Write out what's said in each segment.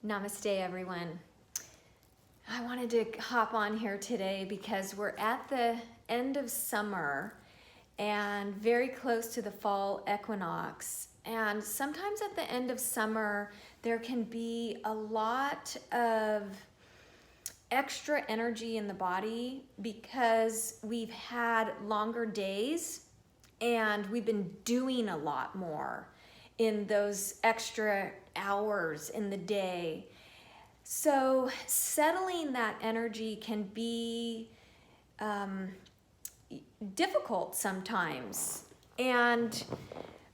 Namaste, everyone. I wanted to hop on here today because we're at the end of summer and very close to the fall equinox. And sometimes at the end of summer, there can be a lot of extra energy in the body because we've had longer days and we've been doing a lot more in those extra hours in the day. So settling that energy can be difficult sometimes. And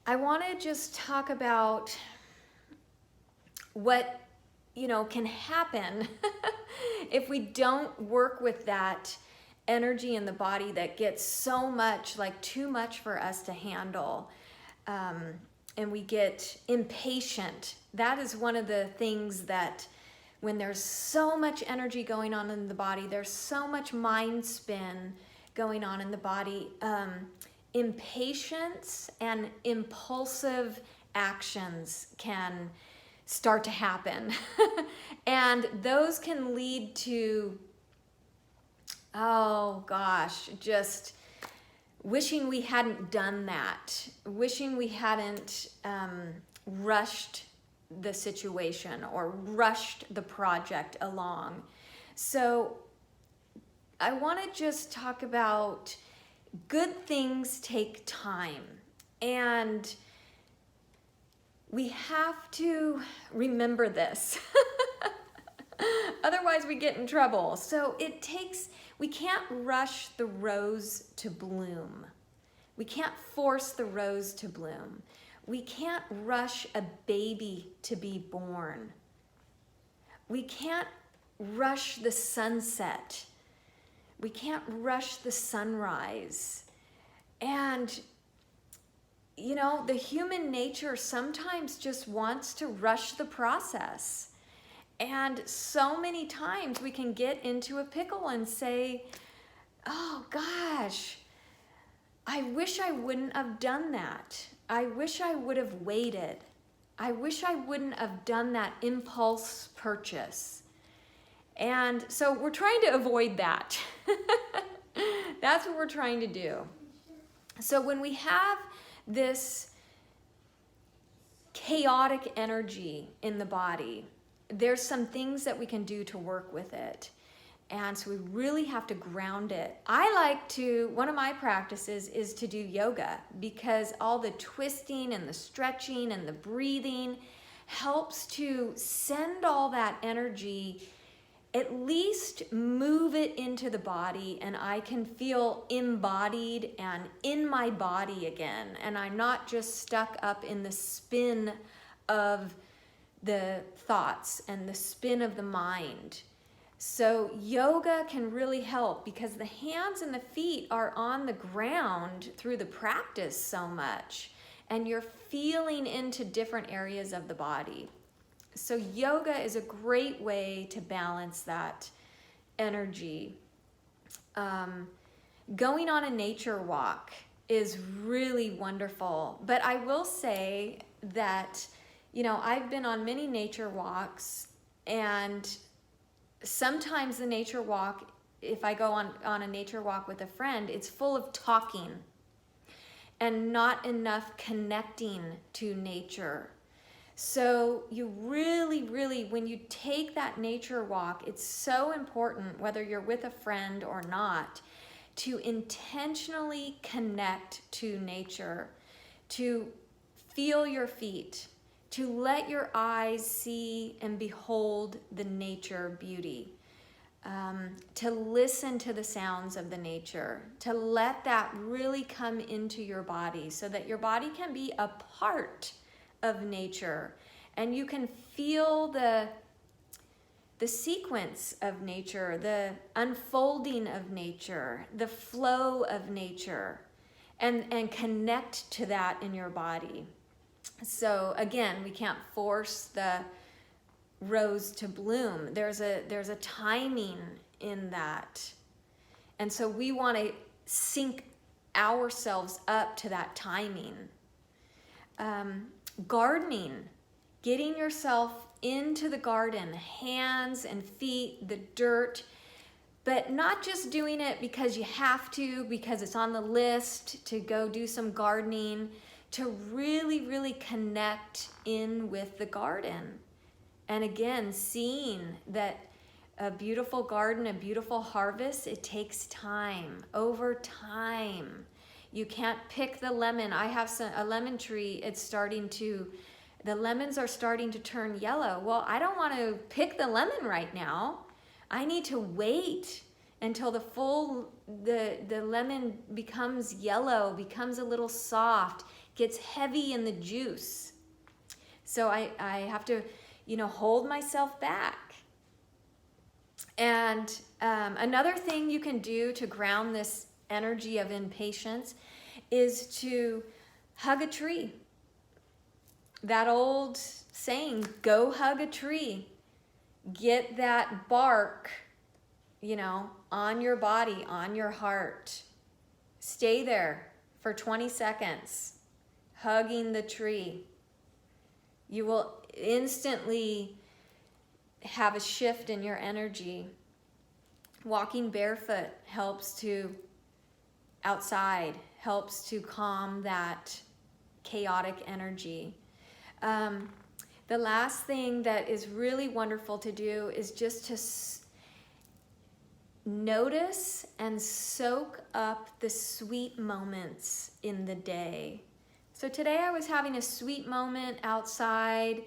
I want to just talk about what, can happen if we don't work with that energy in the body that gets so much, like too much for us to handle. And we get impatient. That is one of the things that when there's so much energy going on in the body, there's so much mind spin going on in the body, impatience and impulsive actions can start to happen. And those can lead to, just wishing we hadn't done that, wishing we hadn't rushed the situation or rushed the project along. So I want to just talk about good things take time, and we have to remember this. Otherwise we get in trouble. So we can't rush the rose to bloom. We can't force the rose to bloom. We can't rush a baby to be born. We can't rush the sunset. We can't rush the sunrise. And, the human nature sometimes just wants to rush the process. And so many times we can get into a pickle and say, oh gosh, I wish I wouldn't have done that. I wish I would have waited. I wish I wouldn't have done that impulse purchase. And so we're trying to avoid that. That's what we're trying to do. So when we have this chaotic energy in the body, there's some things that we can do to work with it. And so we really have to ground it. One of my practices is to do yoga, because all the twisting and the stretching and the breathing helps to send all that energy, at least move it into the body, and I can feel embodied and in my body again. And I'm not just stuck up in the spin of the thoughts and the spin of the mind. So yoga can really help because the hands and the feet are on the ground through the practice so much, and you're feeling into different areas of the body. So yoga is a great way to balance that energy. Going on a nature walk is really wonderful, but I will say that I've been on many nature walks, and sometimes the nature walk, if I go on a nature walk with a friend, it's full of talking and not enough connecting to nature. So you really, when you take that nature walk, it's so important, whether you're with a friend or not, to intentionally connect to nature, to feel your feet, to let your eyes see and behold the nature beauty, to listen to the sounds of the nature, to let that really come into your body so that your body can be a part of nature, and you can feel the sequence of nature, the unfolding of nature, the flow of nature, and connect to that in your body. So again, we can't force the rose to bloom. There's a timing in that. And so we want to sync ourselves up to that timing. Gardening getting yourself into the garden, hands and feet, the dirt, but not just doing it because you have to, because it's on the list to go do some gardening, to really, really connect in with the garden. And again, seeing that a beautiful garden, a beautiful harvest, it takes time, over time. You can't pick the lemon. I have a lemon tree, the lemons are starting to turn yellow. Well, I don't want to pick the lemon right now. I need to wait until the lemon becomes yellow, becomes a little soft, gets heavy in the juice. So I have to, hold myself back. And another thing you can do to ground this energy of impatience is to hug a tree. That old saying, go hug a tree. Get that bark, on your body, on your heart. Stay there for 20 seconds, hugging the tree. You will instantly have a shift in your energy. Walking barefoot helps to calm that chaotic energy. The last thing that is really wonderful to do is just to notice and soak up the sweet moments in the day. So today I was having a sweet moment outside,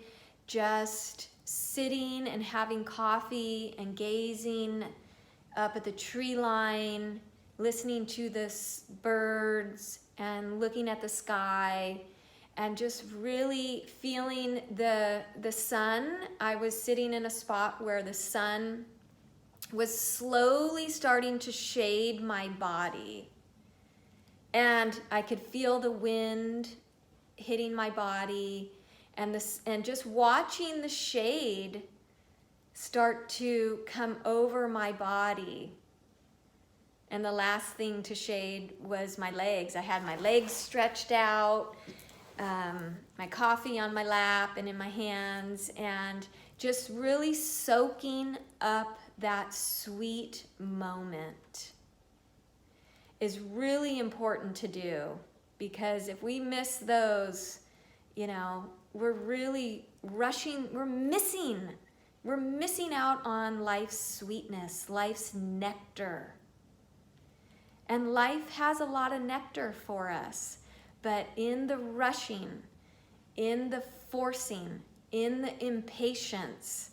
just sitting and having coffee and gazing up at the tree line, listening to the birds and looking at the sky and just really feeling the sun. I was sitting in a spot where the sun was slowly starting to shade my body. And I could feel the wind hitting my body and just watching the shade start to come over my body. And the last thing to shade was my legs. I had my legs stretched out, my coffee on my lap and in my hands, and just really soaking up that sweet moment is really important to do, because if we miss those, we're really rushing, we're missing out on life's sweetness, life's nectar. And life has a lot of nectar for us, but in the rushing, in the forcing, in the impatience,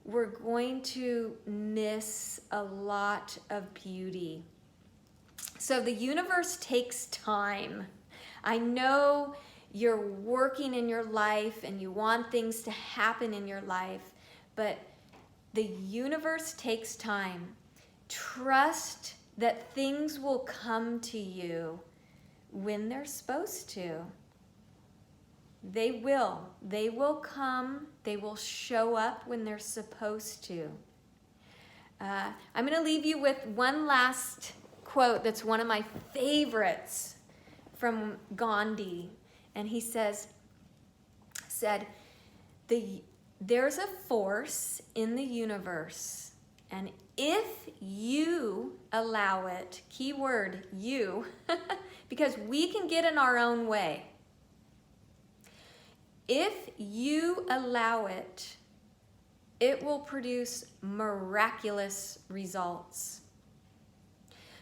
we're going to miss a lot of beauty. So the universe takes time. I know you're working in your life and you want things to happen in your life, but the universe takes time. Trust that things will come to you when they're supposed to. They will. They will come. They will show up when they're supposed to. I'm going to leave you with one last quote that's one of my favorites from Gandhi. And he said, there's a force in the universe, and if you allow it, keyword you, because we can get in our own way. If you allow it, it will produce miraculous results.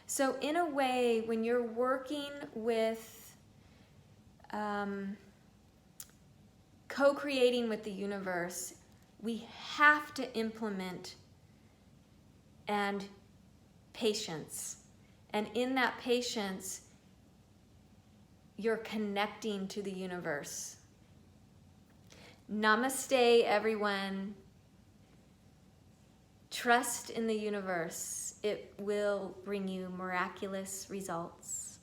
So in a way, when you're working with co-creating with the universe, we have to implement and patience. And in that patience, you're connecting to the universe. Namaste, everyone. Trust in the universe. It will bring you miraculous results.